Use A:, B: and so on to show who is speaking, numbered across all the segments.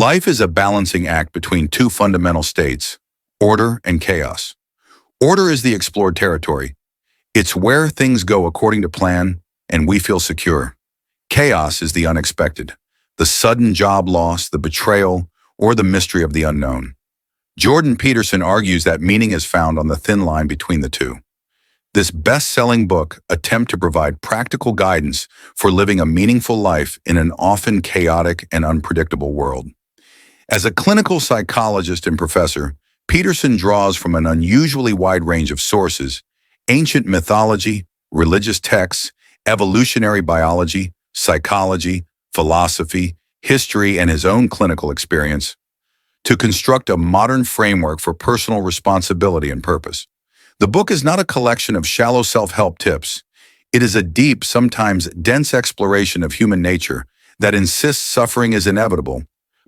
A: Life is a balancing act between two fundamental states, order and chaos. Order is the explored territory. It's where things go according to plan and we feel secure. Chaos is the unexpected, the sudden job loss, the betrayal, or the mystery of the unknown. Jordan Peterson argues that meaning is found on the thin line between the two. This best-selling book attempts to provide practical guidance for living a meaningful life in an often chaotic and unpredictable world. As a clinical psychologist and professor, Peterson draws from an unusually wide range of sources: ancient mythology, religious texts, evolutionary biology, psychology, philosophy, history, and his own clinical experience, to construct a modern framework for personal responsibility and purpose. The book is not a collection of shallow self-help tips. It is a deep, sometimes dense exploration of human nature that insists suffering is inevitable,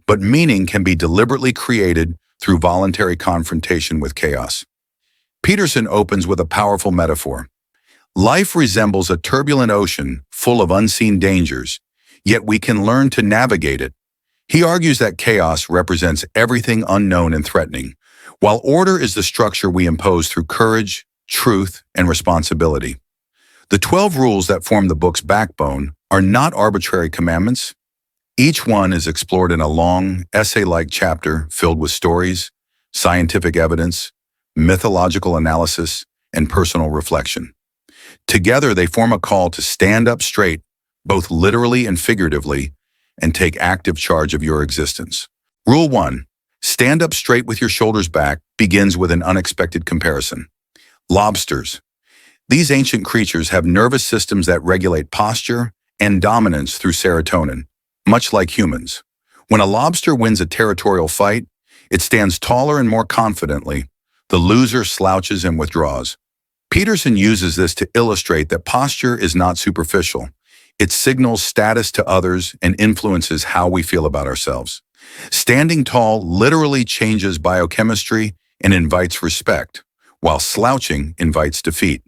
A: but meaning can be deliberately created through voluntary confrontation with chaos. Peterson opens with a powerful metaphor. Life resembles a turbulent ocean full of unseen dangers, yet we can learn to navigate it. He argues that chaos represents everything unknown and threatening, while order is the structure we impose through courage, truth, and responsibility. The 12 rules that form the book's backbone are not arbitrary commandments. Each one is explored in a long, essay-like chapter filled with stories, scientific evidence, mythological analysis, and personal reflection. Together, they form a call to stand up straight, both literally and figuratively, and take active charge of your existence. Rule 1. Stand up straight with your shoulders back begins with an unexpected comparison. Lobsters. These ancient creatures have nervous systems that regulate posture and dominance through serotonin, much like humans. When a lobster wins a territorial fight, it stands taller and more confidently. The loser slouches and withdraws. Peterson uses this to illustrate that posture is not superficial. It signals status to others and influences how we feel about ourselves. Standing tall literally changes biochemistry and invites respect, while slouching invites defeat.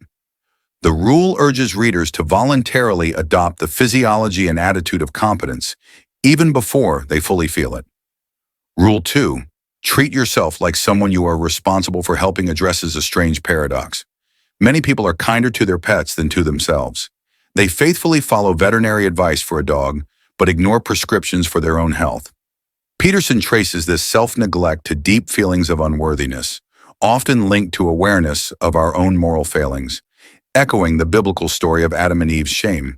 A: The rule urges readers to voluntarily adopt the physiology and attitude of competence, even before they fully feel it. Rule 2. Treat yourself like someone you are responsible for helping addresses a strange paradox. Many people are kinder to their pets than to themselves. They faithfully follow veterinary advice for a dog, but ignore prescriptions for their own health. Peterson traces this self-neglect to deep feelings of unworthiness, often linked to awareness of our own moral failings, echoing the biblical story of Adam and Eve's shame.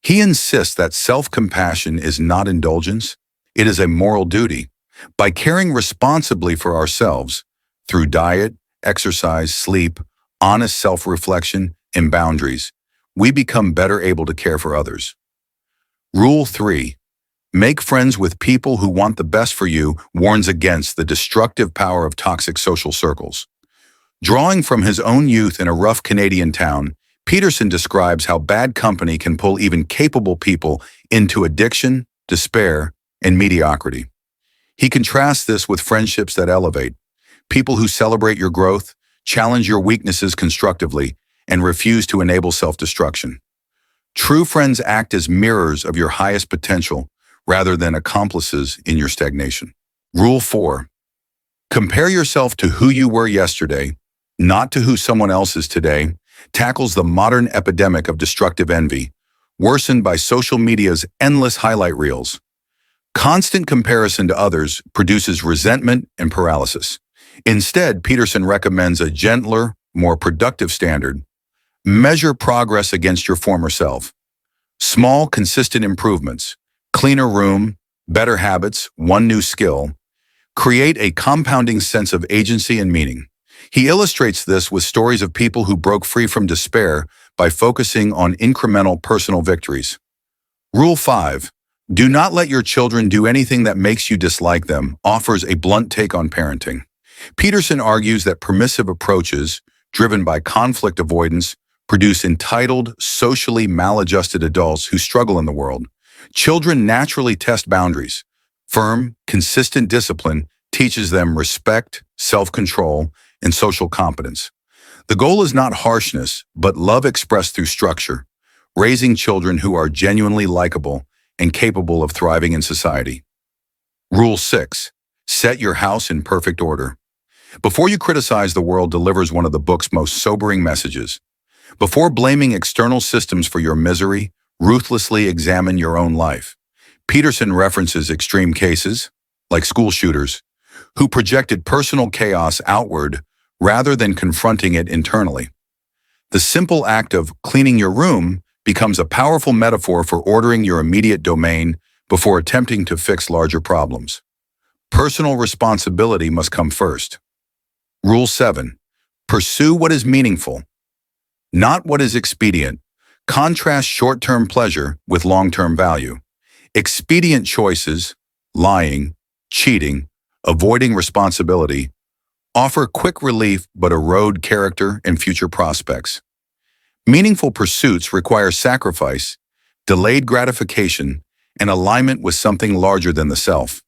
A: He insists that self-compassion is not indulgence, it is a moral duty. By caring responsibly for ourselves, through diet, exercise, sleep, honest self-reflection, and boundaries, we become better able to care for others. Rule 3. Make friends with people who want the best for you warns against the destructive power of toxic social circles. Drawing from his own youth in a rough Canadian town, Peterson describes how bad company can pull even capable people into addiction, despair, and mediocrity. He contrasts this with friendships that elevate, people who celebrate your growth, challenge your weaknesses constructively, and refuse to enable self-destruction. True friends act as mirrors of your highest potential rather than accomplices in your stagnation. Rule 4. Compare yourself to who you were yesterday, not to who someone else is today, tackles the modern epidemic of destructive envy, worsened by social media's endless highlight reels. Constant comparison to others produces resentment and paralysis. Instead, Peterson recommends a gentler, more productive standard. Measure progress against your former self. Small, consistent improvements, cleaner room, better habits, one new skill, create a compounding sense of agency and meaning. He illustrates this with stories of people who broke free from despair by focusing on incremental personal victories. Rule 5. Do not let your children do anything that makes you dislike them, offers a blunt take on parenting. Peterson argues that permissive approaches, driven by conflict avoidance, produce entitled, socially maladjusted adults who struggle in the world. Children naturally test boundaries. Firm, consistent discipline teaches them respect, self-control, and social competence. The goal is not harshness, but love expressed through structure, raising children who are genuinely likable and capable of thriving in society. Rule 6. Set your house in perfect order. Before you criticize the world delivers one of the book's most sobering messages. Before blaming external systems for your misery, ruthlessly examine your own life. Peterson references extreme cases, like school shooters, who projected personal chaos outward rather than confronting it internally. The simple act of cleaning your room becomes a powerful metaphor for ordering your immediate domain before attempting to fix larger problems. Personal responsibility must come first. Rule 7. Pursue what is meaningful, not what is expedient. Contrast short-term pleasure with long-term value. Expedient choices, lying, cheating, avoiding responsibility, offer quick relief but erode character and future prospects. Meaningful pursuits require sacrifice, delayed gratification, and alignment with something larger than the self.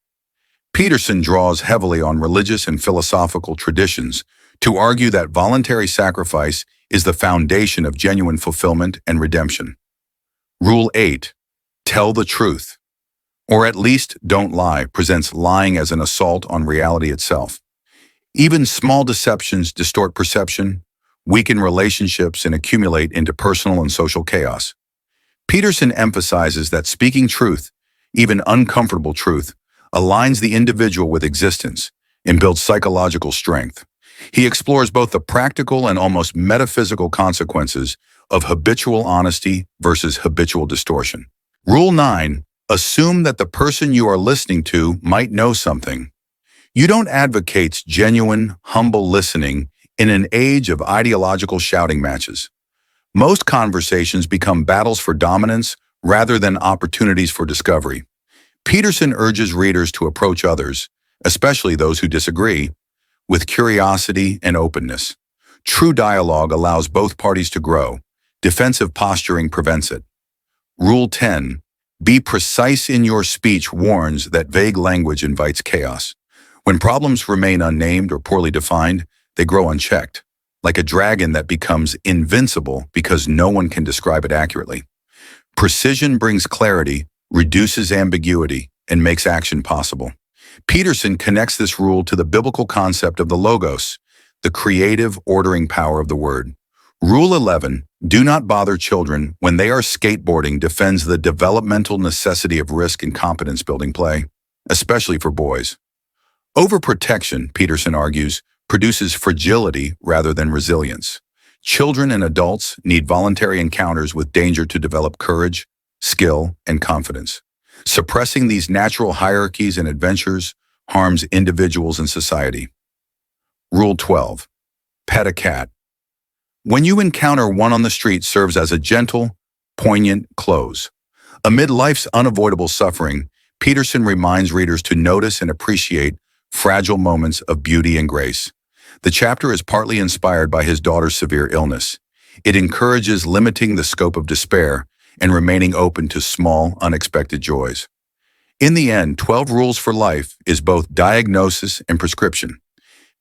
A: Peterson draws heavily on religious and philosophical traditions to argue that voluntary sacrifice is the foundation of genuine fulfillment and redemption. Rule 8. Tell the truth. Or at least don't lie presents lying as an assault on reality itself. Even small deceptions distort perception, weaken relationships, and accumulate into personal and social chaos. Peterson emphasizes that speaking truth, even uncomfortable truth, aligns the individual with existence and builds psychological strength. He explores both the practical and almost metaphysical consequences of habitual honesty versus habitual distortion. Rule 9. Assume that the person you are listening to might know something. You don't advocate genuine, humble listening in an age of ideological shouting matches. Most conversations become battles for dominance rather than opportunities for discovery. Peterson urges readers to approach others, especially those who disagree, with curiosity and openness. True dialogue allows both parties to grow. Defensive posturing prevents it. Rule 10. Be precise in your speech warns that vague language invites chaos. When problems remain unnamed or poorly defined, they grow unchecked, like a dragon that becomes invincible because no one can describe it accurately. Precision brings clarity, reduces ambiguity, and makes action possible. Peterson connects this rule to the biblical concept of the logos, the creative, ordering power of the word. Rule 11, do not bother children when they are skateboarding defends the developmental necessity of risk and confidence-building play, especially for boys. Overprotection, Peterson argues, produces fragility rather than resilience. Children and adults need voluntary encounters with danger to develop courage, skill, and confidence. Suppressing these natural hierarchies and adventures harms individuals and society. Rule 12. Pet a cat. When you encounter one on the street serves as a gentle, poignant close. Amid life's unavoidable suffering, Peterson reminds readers to notice and appreciate fragile moments of beauty and grace. The chapter is partly inspired by his daughter's severe illness. It encourages limiting the scope of despair and remaining open to small, unexpected joys. In the end, 12 Rules for Life is both diagnosis and prescription.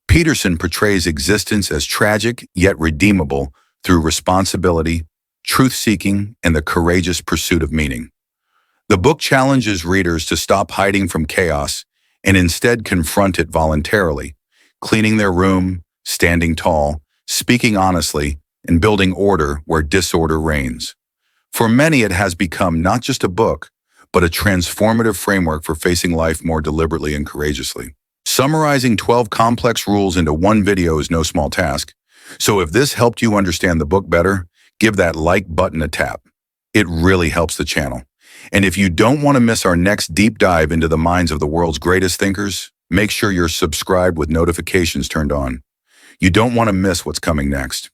A: Peterson portrays existence as tragic yet redeemable through responsibility, truth-seeking, and the courageous pursuit of meaning. The book challenges readers to stop hiding from chaos and instead confront it voluntarily, cleaning their room, standing tall, speaking honestly, and building order where disorder reigns. For many, it has become not just a book, but a transformative framework for facing life more deliberately and courageously. Summarizing 12 complex rules into one video is no small task. So if this helped you understand the book better, give that like button a tap. It really helps the channel. And if you don't want to miss our next deep dive into the minds of the world's greatest thinkers, make sure you're subscribed with notifications turned on. You don't want to miss what's coming next.